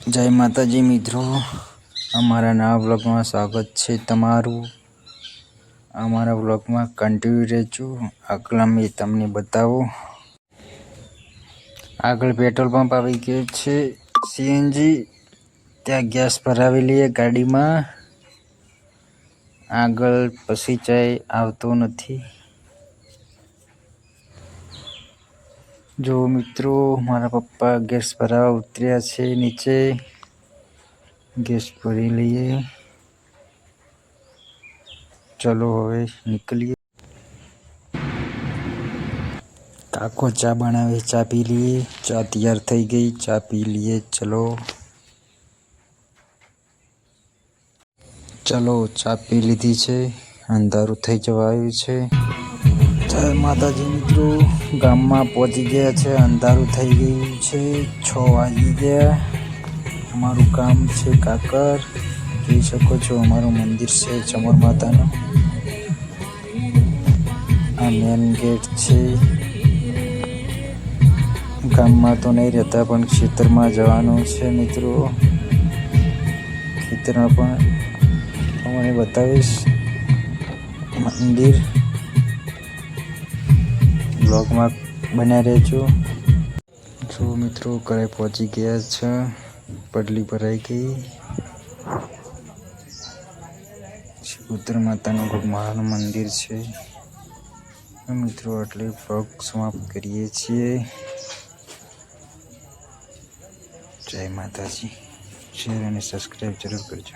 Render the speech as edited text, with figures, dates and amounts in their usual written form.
જય માતાજી મિત્રો, અમારા નવા બ્લોગમાં સ્વાગત છે તમારું। અમારા બ્લોગમાં કન્ટિન્યુ રહેજો। આગળ અમે તમને બતાવું। આગળ પેટ્રોલ પંપ આવી ગયો છે, સીએનજી। ત્યાં ગેસ ભરાવી લઈએ ગાડીમાં। આગળ પછી ચાય આવતો નથી। જો મિત્રો, મારા પપ્પા ગેસ ભરાવા ઉતર્યા છે નીચે। ગેસ ભરી લઈએ। ચલો હવે નીકળીએ। કાકો ચા બનાવે, ચા પી લઈએ। ચા તૈયાર થઈ ગઈ, ચા પી લઈએ। ચલો ચા પી લીધી છે। અંધારું થઈ જવા આવ્યું છે। જય માતાજી મિત્રો, ગામમાં પહોંચી ગયા છે। અંધારું થઈ ગયું છે, 6 વાગી ગયા। અમારું ગામ છે કાકર। જોઈ શકો છો અમારું મંદિર છે ચમર માતાનું। આ મેન ગેટ છે। ગામમાં તો નહીં રહેતા, પણ ખેતરમાં જવાનું છે મિત્રો। ખેતરમાં પણ તમને બતાવીશ મંદિર। બ્લોગમાં બન્યા રહેજો। જો મિત્રો, ઘરે પહોંચી ગયા છે। પડલી ભરાઈ ગઈ। શિકોતર માતાનું ખૂબ મહાન મંદિર છે મિત્રો। એટલે બ્લોગ સમાપ્ત કરીએ છીએ। જય માતાજી। શેર અને સબસ્ક્રાઈબ જરૂર કરજો।